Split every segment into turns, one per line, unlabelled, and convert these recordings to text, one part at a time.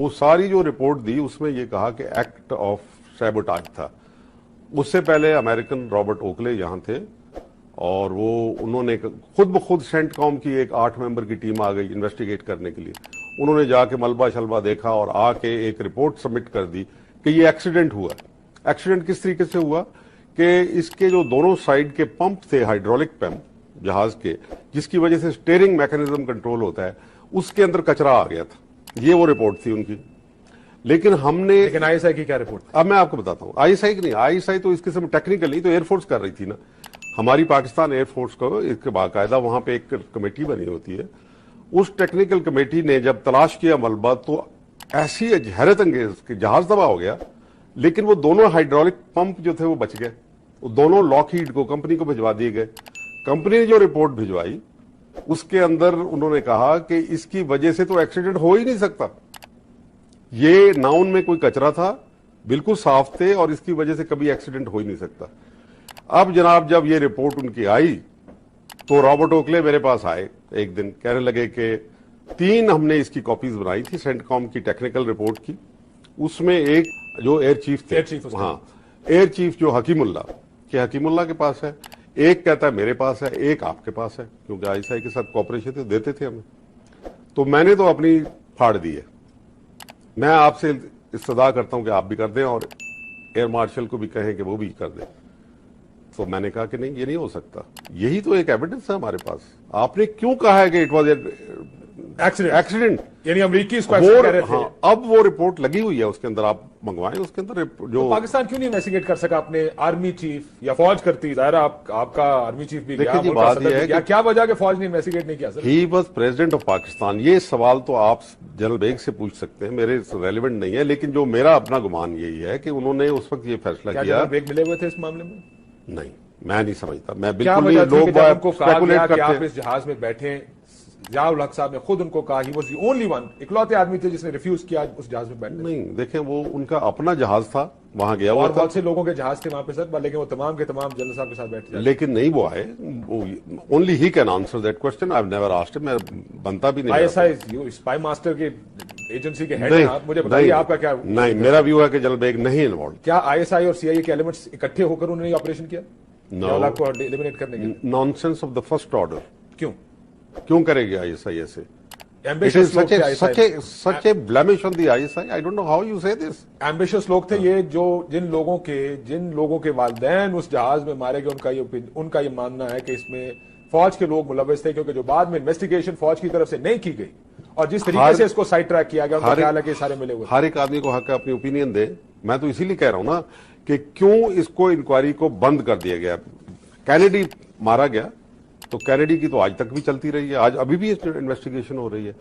वो सारी जो रिपोर्ट दी उसमें ये कहा कि एक्ट ऑफ सैबोटाज था। उससे पहले अमेरिकन रॉबर्ट ओकले यहां थे और वो उन्होंने खुद ब खुद सेंटकॉम की एक 8 मेंबर की टीम आ गई इन्वेस्टिगेट करने के लिए। उन्होंने जाके मलबा शलबा देखा और आके एक रिपोर्ट सबमिट कर दी कि ये एक्सीडेंट हुआ। एक्सीडेंट किस तरीके से हुआ कि इसके जो दोनों साइड के पंप थे, हाइड्रोलिक पंप जहाज के, जिसकी वजह से स्टीयरिंग मैकेनिज्म कंट्रोल होता है, उसके अंदर कचरा आ गया था। ये वो रिपोर्ट थी उनकी। लेकिन
आईएसआई की क्या रिपोर्ट थी?
अब मैं आपको बताता हूं। आईएसआई की नहीं, आईएसआई तो इस किस्म टेक्निकल नहीं, तो एयरफोर्स कर रही थी ना। हमारी पाकिस्तान एयरफोर्स को इसके बाकायदा वहां पे एक कमेटी बनी होती है। उस टेक्निकल कमेटी ने जब तलाश किया मलबा तो ऐसी हैरत अंगेज कि जहाज तबाह हो गया, लेकिन वो दोनों हाइड्रोलिक पंप जो थे वो बच गए। वो दोनों लॉकहीड को, कंपनी को भिजवा दिए गए। कंपनी ने जो रिपोर्ट भिजवाई उसके अंदर उन्होंने कहा कि इसकी वजह से तो एक्सीडेंट हो ही नहीं सकता। ये नाउन में कोई कचरा था, बिल्कुल साफ थे और इसकी वजह से कभी एक्सीडेंट हो ही नहीं सकता। अब जनाब जब ये रिपोर्ट उनकी आई तो रॉबर्ट ओकले मेरे पास आए एक दिन, कहने लगे कि 3 हमने इसकी कॉपीज बनाई थी सेंटकॉम की टेक्निकल रिपोर्ट की। उसमें एक जो एयर चीफ थे, हाँ एयर चीफ जो हकीमुल्ला के पास है, एक कहता है मेरे पास है, एक आपके पास है, क्योंकि आईएसआई के साथ कॉपरेशन थे, देते थे हमें। तो मैंने तो अपनी फाड़ दी है। मैं आपसे इस्तदा करता हूं कि आप भी कर दें और एयर मार्शल को भी कहें कि वो भी कर दें। तो मैंने कहा कि नहीं, ये नहीं हो सकता, यही तो एक एविडेंस है हमारे पास। आपने क्यों कहा है कि इट वॉज एक्सीडेंट,
यानी अमरीकी इसको एक्सीडेंट कह रहे थे।
हाँ, अब वो रिपोर्ट लगी हुई है उसके अंदर, आप मंगवाएं उसके अंदर जो
तो पाकिस्तान क्यों नहीं इन्वेस्टिगेट कर सका? अपने आर्मी चीफ या फौज करती, जाहिर आपका आर्मी चीफ भी गया,
देखिए बात यह है कि
क्या वजह कि फौज ने इन्वेस्टिगेट नहीं किया?
He was president of Pakistan. ये सवाल तो आप जनरल बेग से पूछ सकते हैं, मेरे रेलिवेंट नहीं है। लेकिन जो मेरा अपना गुमान यही है कि उन्होंने उस वक्त ये फैसला किया।
जनरल बेग मिले हुए थे इस मामले में?
नहीं, मैं नहीं समझता। मैं बिल्कुल नहीं, लोग स्पेकुलेट करते हैं।
आप इस जहाज में बैठे, जियाउल हक साहब ने खुद उनको कहा, he was the only one, इकलौते आदमी थे जिसने रिफ्यूज किया उस जहाज में बैठने।
नहीं, देखें वो उनका अपना जहाज था, वहां गया हुआ
और
था।
बहुत से लोगों के जहाज थे वहां पे सर, लेकिन वो तमाम के तमाम जनरल साहब के साथ बैठे।
लेकिन नहीं वो आए। Only he can answer that question. I have never asked him. मैं बनता भी नहीं।
आईएसआई स्पाई मास्टर के एजेंसी के हेड हैं आप, मुझे बताइए आपका क्या?
नहीं, मेरा व्यू है कि जनरल बेग नहीं इन्वॉल्व।
क्या आईएसआई और सीआईए के एलिमेंट्स इकट्ठे होकर उन्होंने ऑपरेशन किया को एलिमिनेट करने के लिए?
Nonsense of the first order.
क्यों
करेगी आईएसआई ऐसे?
Ambitious लोग थे
such a blemish on the ISI. I don't know how you say this.
Ambitious लोग थे ये, जो जिन लोगों के वालिदैन उस जहाज में मारे गए, उनका ये मानना है कि इसमें फौज के लोग मुलव्वस थे, क्योंकि जो बाद में इन्वेस्टिगेशन फौज की तरफ से नहीं की गई और जिस तरीके से इसको साइड ट्रैक किया गया, उनका ख्याल है कि सारे मिले हुए।
हर एक आदमी को हक है अपनी ओपिनियन दे। मैं तो इसीलिए कह रहा हूं ना कि क्यों इसको इंक्वायरी को बंद कर दिया गया। कैनेडी मारा गया तो कैनेडी की तो आज तक भी चलती रही है, आज अभी भी इन्वेस्टिगेशन हो रही है।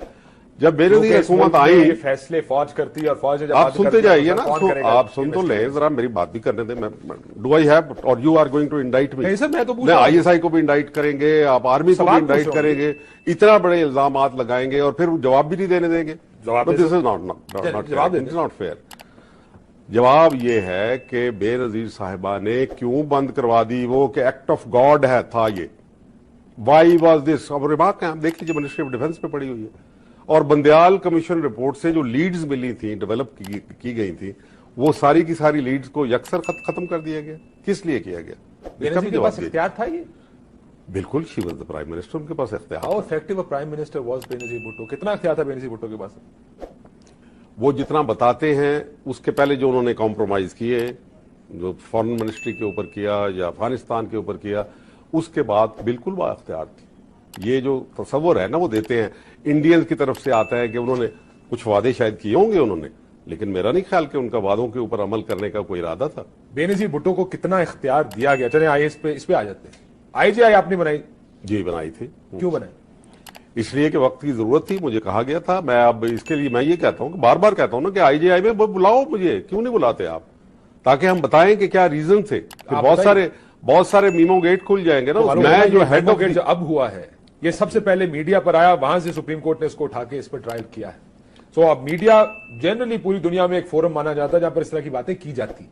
जब बेनजीर हुकूमत आई,
ये फैसले फौज करती है और फौज जब
आप सुनते जाइए ना, आप सुन तो ले, जरा मेरी बात भी करने दें। डू आई हैव और यू आर गोइंग टू इंडाइट मी?
मैं तो
आईएसआई को भी इंडाइट करेंगे, आप आर्मी को भी इंडाइट करेंगे, इतना बड़े इल्जाम लगाएंगे और फिर जवाब भी नहीं देने देंगे। This is not fair. जवाब ये है कि बेनजीर साहिबा ने क्यों बंद करवा दी वो, कि एक्ट ऑफ गॉड है था ये। Why was this? अब बात है, देख लीजिए मिनिस्ट्री ऑफ डिफेंस पे पड़ी हुई है। और बंदयाल कमीशन रिपोर्ट से जो लीड्स मिली थी, डेवलप की गई थी, वो सारी की सारी लीड्स को यकसर खत्म कर दिया गया। किस लिए किया गया?
बेनजीर के पास इख्तियार था ये?
बिल्कुल, she was the prime minister, उनके पास इख्तियार।
How effective a prime minister was Benazir Bhutto? कितना इख्तियार था बेनजीर भुट्टो के पास?
वो जितना बताते हैं उसके पहले जो उन्होंने कॉम्प्रोमाइज किए, जो फॉरेन मिनिस्ट्री के ऊपर किया या अफगानिस्तान के ऊपर किया, उसके बाद बिल्कुल बाख्तियार थी। ये जो तस्वर है ना वो देते हैं, इंडियंस की तरफ से आता है कि उन्होंने कुछ वादे शायद किए होंगे उन्होंने, लेकिन मेरा नहीं ख्याल कि उनका वादों के ऊपर अमल करने का कोई इरादा था।
बेनजीर भुट्टो को कितना इख्तियार दिया गया? चले आइए इस पे आ जाते हैं। आईजीआई आपने बनाई?
जी बनाई थी।
क्यों बनाई?
इसलिए कि वक्त की जरूरत थी, मुझे कहा गया था। मैं अब इसके लिए मैं ये कहता हूं कि बार बार कहता हूं ना कि आईजीआई में बुलाओ मुझे, क्यों नहीं बुलाते आप, ताकि हम बताएं कि क्या रीजन थे। फिर बहुत सारे मीमो गेट खुल जाएंगे ना। मैं जो हेड ऑफ
जो अब हुआ है, ये सबसे पहले मीडिया पर आया, वहां से सुप्रीम कोर्ट ने इसको उठा के इस पर ट्रायल किया है। सो अब मीडिया जनरली पूरी दुनिया में एक फोरम माना जाता है जहां पर इस तरह की बातें की जाती।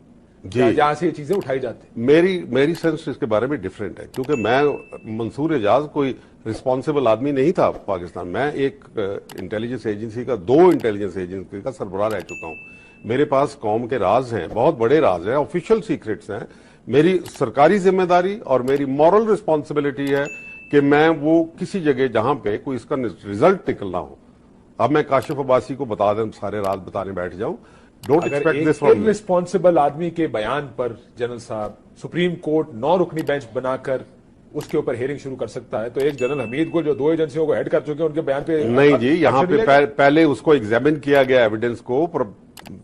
जी।
जहां से ये चीजें उठाई जाती।
मेरी सेंस इसके बारे में डिफरेंट है, क्योंकि मैं मंसूर एजाज कोई रिस्पॉन्सिबल आदमी नहीं था पाकिस्तान। मैं एक इंटेलिजेंस एजेंसी का, 2 इंटेलिजेंस एजेंसी का सरबराह रह चुका हूं। मेरे पास कौम के राज हैं, बहुत बड़े राज हैं, ऑफिशियल सीक्रेट्स हैं। मेरी सरकारी जिम्मेदारी और मेरी मॉरल रिस्पॉन्सिबिलिटी है कि मैं वो किसी जगह जहां पे कोई इसका रिजल्ट निकलना हो, अब मैं काशिफ अब्बासी को बता दें, सारे राज बताने बैठ जाऊं, don't expect this from me.
Responsible आदमी के बयान पर जनरल साहब सुप्रीम कोर्ट 9 रुकनी बेंच बनाकर उसके ऊपर हियरिंग शुरू कर सकता है, तो एक जनरल हमीद गुल जो 2 एजेंसियों को हेड कर चुके हैं, उनके बयान पे
नहीं जी, यहाँ पे पहले उसको एग्जामिन किया गया एविडेंस को,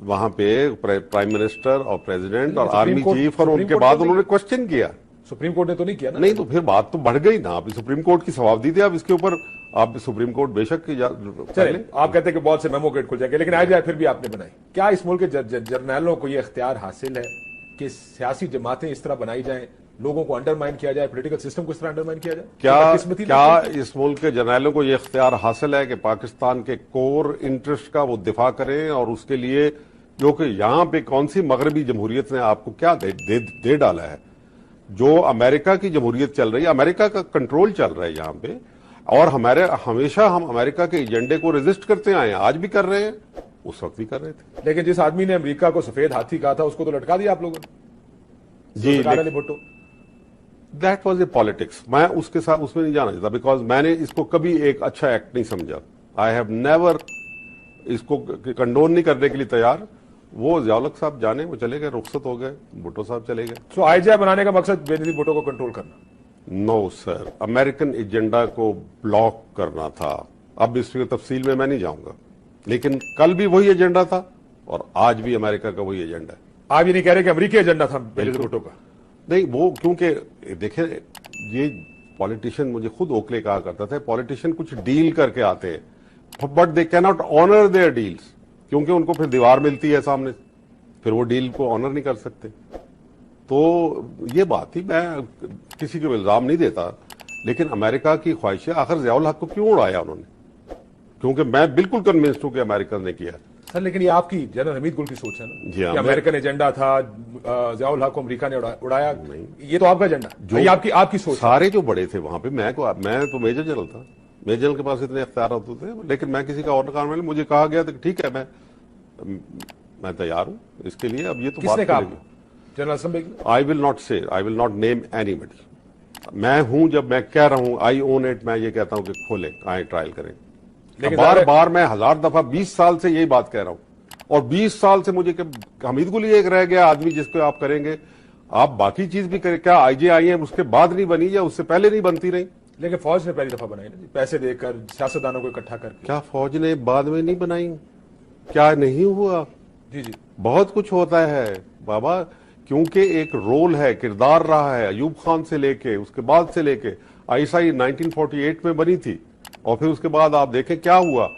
वहां पे प्राइम मिनिस्टर और प्रेसिडेंट और आर्मी चीफ, और उनके बाद उन्होंने क्वेश्चन किया।
सुप्रीम कोर्ट ने तो नहीं किया ना।
नहीं, तो फिर बात तो बढ़ गई ना। आप सुप्रीम कोर्ट की सवाब दी थी, अब इसके ऊपर आप सुप्रीम कोर्ट बेशक की
चले। आप कहते हैं कि बहुत से मेमो गेट खुल जाएंगे, लेकिन आज जाए फिर भी आपने बनाई। क्या इस मुल्क के जर्नैलों को यह इख्तियार हासिल है कि सियासी जमातें इस तरह बनाई जाएं, लोगों को अंडरमाइन किया जाए, पॉलिटिकल सिस्टम को इस तरह अंडरमाइन किया जाए?
क्या इस मुल्क के जर्नैलों को यह इख्तियार हासिल है कि पाकिस्तान के कोर इंटरेस्ट का वो दिफा करें, और उसके लिए जो कि यहां पे कौन सी मगरबी जमहूरियत ने आपको क्या दे डाला है? जो अमेरिका की जमहूरियत चल रही है, अमेरिका का कंट्रोल चल रहा है यहां पे, और हमेशा हम अमेरिका के एजेंडे को रेजिस्ट करते आए हैं, आज भी कर रहे हैं, उस वक्त भी कर रहे थे।
लेकिन जिस आदमी ने अमेरिका को सफेद हाथी कहा था, उसको तो लटका दिया आप लोगों ने
जी,
Bhutto.
That was a politics. मैं उसके साथ उसमें नहीं जाना चाहता, बिकॉज मैंने इसको कभी एक अच्छा एक्ट नहीं समझा। आई हैव नेवर इसको कंडोन नहीं करने के लिए तैयार। वो ज़िया-उल-हक साहब जाने, वो चले गए, रुखसत हो गए, भुट्टो साहब चले गए।
सो आईजीआई बनाने का मकसद बेनजीर भुट्टो को कंट्रोल करना?
नो सर, अमेरिकन एजेंडा को ब्लॉक करना था। अब इसकी तफसील में मैं नहीं जाऊंगा, लेकिन कल भी वही एजेंडा था और आज भी अमेरिका का वही एजेंडा है।
आप ये नहीं कह रहे कि अमेरिकी एजेंडा था बेनजीर भुट्टो का?
नहीं, वो क्योंकि देखें, ये पॉलिटिशियन, मुझे खुद ओकले कहा करता था, पॉलिटिशियन कुछ डील करके आते हैं, but they can not honour their deals, क्योंकि उनको फिर दीवार मिलती है सामने, फिर वो डील को ऑनर नहीं कर सकते। तो ये बात थी। मैं किसी को इल्जाम नहीं देता, लेकिन अमेरिका की ख्वाहिश है। आखिर ज़िया-उल-हक को क्यों उड़ाया उन्होंने? क्योंकि मैं बिल्कुल कन्विंस्ड हूं कि अमेरिका ने किया
सर। लेकिन ये आपकी जनरल हमीद गुल की सोच है ना
जी हाँ,
कि अमेरिकन एजेंडा था, ज़िया-उल-हक को अमेरिका ने उड़ाया। नहीं, ये तो आपका एजेंडा, जो आपकी सोच।
सारे जो बड़े थे वहां पे, मैं तो मेजर जनरल था, मेजर जनरल के पास इतने इख्तियार होते थे, लेकिन मैं किसी का और काम नहीं। मुझे कहा गया था कि ठीक है, मैं तैयार हूं इसके लिए। अब ये तो
किसने कहा? General assembly? I will
not name anybody. मैं हूं, जब मैं कह रहा हूं आई ओन इट, मैं ये कहता हूं कि खोले, आए ट्रायल करें। लेकिन बार बार मैं 1000 दफा 20 साल से यही बात कह रहा हूं, और 20 साल से मुझे हमीद गुल एक रह गया आदमी जिसको आप करेंगे। आप बाकी चीज भी करें। क्या IJIM उसके बाद नहीं बनी या उससे पहले नहीं बनती रही?
लेकिन फौज ने पहली दफा बनाई ना, पैसे देकर सियासतदानों को इकट्ठा करके।
क्या फौज ने बाद में नहीं बनाई? क्या नहीं हुआ?
जी, बहुत
कुछ होता है बाबा, क्योंकि एक रोल है, किरदार रहा है। अयूब खान से लेके, उसके बाद से लेके ISI 1948 में बनी थी, और फिर उसके बाद आप देखें क्या हुआ।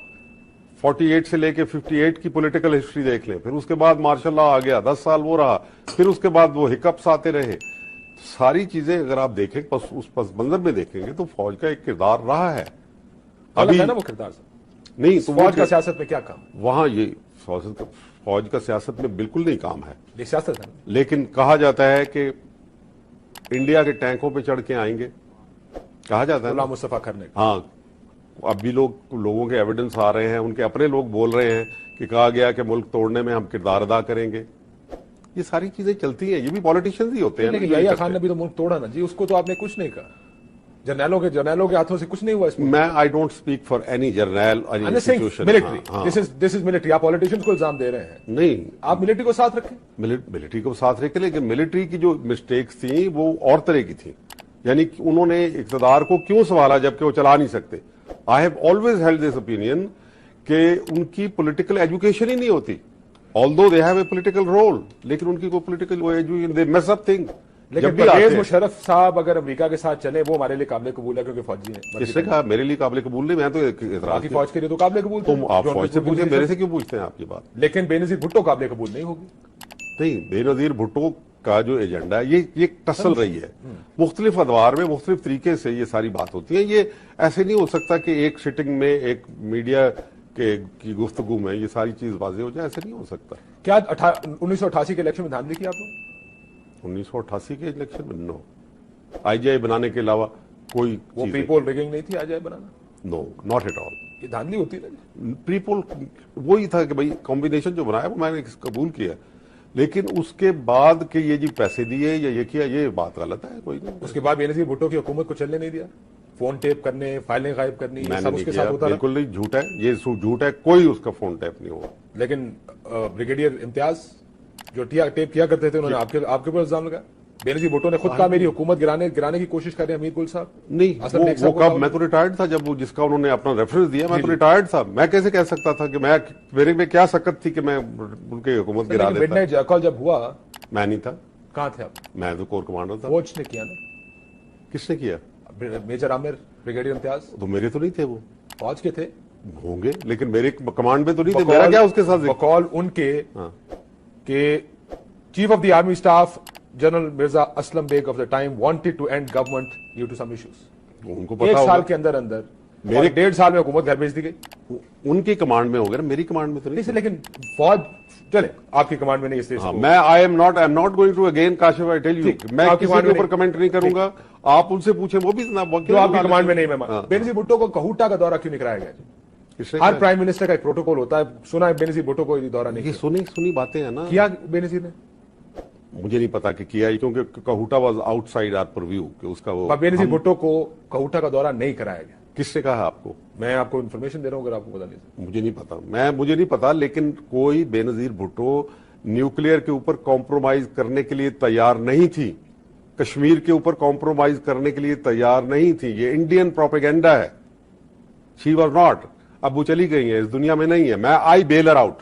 48 से लेके 58 की पॉलिटिकल हिस्ट्री देख लें, फिर उसके बाद मार्शल लॉ आ गया, 10 साल वो रहा, फिर उसके बाद वो हिकअप्स आते रहे। सारी चीजें अगर आप देखें, उस पस मंजर में देखेंगे, तो फौज का एक किरदार रहा है।
अभी है ना वो किरदार
नहीं, तो
फौज का सियासत में क्या काम?
वहां ये फौज का सियासत में बिल्कुल नहीं काम है,
सियासत है।
लेकिन कहा जाता है कि इंडिया के टैंकों पे चढ़ के आएंगे, कहा जाता है
गुलाम मुस्तफा करने।
हाँ, अब भी लोगों के एविडेंस आ रहे हैं, उनके अपने लोग बोल रहे हैं कि कहा गया कि मुल्क तोड़ने में हम किरदार अदा करेंगे। ये सारी चीजें चलती हैं, ये भी पॉलिटिशियंस ही होते हैं।
लेकिन याहिया खान ने भी तो मुल्क तोड़ा ना जी, उसको तो आपने कुछ नहीं कहा। जर्नैलों के हाथों से कुछ नहीं हुआ इसमें।
मैं I don't speak for any general or institution.
Military, this is military. आप पॉलिटिशियंस को इल्जाम दे रहे हैं?
नहीं,
आप मिलिट्री को साथ रखें।
मिलिट्री को साथ रखें, लेकिन मिलिट्री की जो मिस्टेक्स थी वो और तरह की थी। यानी उन्होंने इक़्तिदार को क्यों संभाला जबकि वो चला नहीं सकते। I have always held this opinion कि उनकी पॉलिटिकल एजुकेशन ही नहीं होती, although they have a political role, लेकिन उनकी कोई political education, they mess up thing.
लेकिन परवेज मुशर्रफ साहब अगर अमेरिका के साथ चले, वो हमारे लिए काबिल कबूल है, क्योंकि फौजी हैं।
किसने कहा मेरे लिए काबिल कबूल नहीं? मैं तो
बाकी फौज के लिए तो काबिल कबूल।
तुम आप फौज से पूछे, मेरे से क्यों पूछते हैं आप ये बात?
लेकिन बेनजीर भुट्टो काबिल कबूल नहीं होगी।
नहीं, बेनजीर भुट्टो का जो एजेंडा है, ये टसल रही है मुख्तलिफ अदवार में, मुख्तलिफ तरीके से ये सारी बात होती है। ये ऐसे नहीं हो सकता कि एक सिटिंग में, एक मीडिया की गुफ्तगू में ये सारी चीज वाज़ेह हो जाए, ऐसे नहीं हो सकता।
क्या 1988 के इलेक्शन में धांधली की आप लोग?
1988 के इलेक्शन में नो, आईजीआई बनाने के अलावा कोई
वो
चीज़
प्रीपोल रिगिंग नहीं थी, आ जाए बनाना,
नो, नॉट एट ऑल।
ये धांधली होती है।
प्रीपोल वही था कि भाई कॉम्बिनेशन जो बनाया वो मैंने कबूल किया, लेकिन उसके बाद के ये जी पैसे दिए या ये किया, ये बात गलत है। कोई नहीं,
उसके बाद बेनजीर भुट्टो की हुकूमत को चलने नहीं दिया, फोन टेप करने, फाइलें गायब करनी, ये
मैंने
सब
नहीं
उसके
किया,
साथ होता रहा।
बिल्कुल नहीं, झूठ है ये, झूठ है, कोई उसका फोन टैप नहीं हुआ।
लेकिन ब्रिगेडियर इम्तियाज जो टेप किया करते थे, उन्होंने आपके ऊपर इल्जाम लगाया। बेनजीर भुट्टो ने खुद कहा मेरी हुकूमत गिराने की कोशिश कर रहे हैं अमीर गुल साहब।
नहीं,
असलम नेक
वो
साहब को
कब,
कहा
मैं तो रिटायर्ड था जब वो, जिसका उन्होंने अपना रेफरेंस दिया, मैं तो रिटायर्ड था। मैं कैसे कह सकता था कि मैं, मेरे में क्या सकत थी कि मैं उनकी हुकूमत गिरा देता।
मिडनाइट जयकॉल जब हुआ,
मैं नहीं था,
कहां थे आप?
मैं तो कोर कमांडर था।
वॉच ने किया ना,
किसने किया?
मेजर आमिर, ब्रिगेडियर इम्तियाज
तो मेरे तो नहीं थे, वो
फौज के थे,
होंगे, लेकिन मेरे कमांड में तो नहीं थे। मेरा क्या उसके साथ
बकौल उनके
हाँ।
के chief of the army staff general Mirza Aslam Beg of the time wanted to end government due to some issues.
उनको
एक
पता
साल
होगा,
के अंदर अंदर
मेरे-
और 1.5 साल में हुकूमत घर भेज दी गई।
उनकी कमांड में हो गया ना, मेरी कमांड में तो नहीं।
नहीं, लेकिन फौज चले आपकी कमांड में नहीं, इसलिए
हाँ,
इसको-
मैं I am not going to again Kashif, I tell you, मैं
आपकी
किसी
कमांड
के
में
ऊपर कमेंट नहीं करूंगा। आप उनसे पूछें, वो भी
जो आपकी कमांड में नहीं। मैं
हाँ।
बेनजीर भुट्टो को कहूटा का दौरा क्यों नहीं कराया गया?
किसने
हर
किया?
प्राइम मिनिस्टर का एक प्रोटोकॉल होता है, सुना है बेनजीर भुट्टो को ये दौरा नहीं
ये सुनी बातें हैं ना,
किया बेनजीर ने।
मुझे नहीं पता कि किया है, क्योंकि Kahuta was outside our purview कि उसका वो,
पर बेनजीर भुट्टो को कहूटा का दौरा नहीं कराया गया।
किसने कहा आपको?
मैं आपको इन्फॉर्मेशन दे रहा हूं, अगर आपको पता नहीं।
मुझे नहीं पता, मुझे नहीं पता, लेकिन कोई बेनजीर भुट्टो न्यूक्लियर के ऊपर कॉम्प्रोमाइज करने के लिए तैयार नहीं थी, कश्मीर के ऊपर कॉम्प्रोमाइज करने के लिए तैयार नहीं थी। ये इंडियन प्रोपेगेंडा है। She was not. अब वो चली गई है, इस दुनिया में नहीं है। मैं आई बेल हर आउट,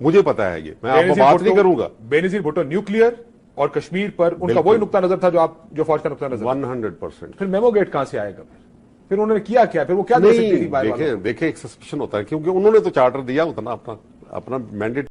मुझे पता है ये, मैं आपको बात नहीं करूंगा।
बेनजीर भुट्टो न्यूक्लियर और कश्मीर पर उनका वही नुक्ता नजर था जो फौज का नुक्ता नजर था।
100%।
फिर मेमो गेट कहां से आएगा? फिर उन्होंने किया क्या? फिर वो क्या कर सकती थी?
नहीं, देखें एक सस्पेशन होता है, क्योंकि उन्होंने तो चार्टर दिया होता ना, अपना मैंडेट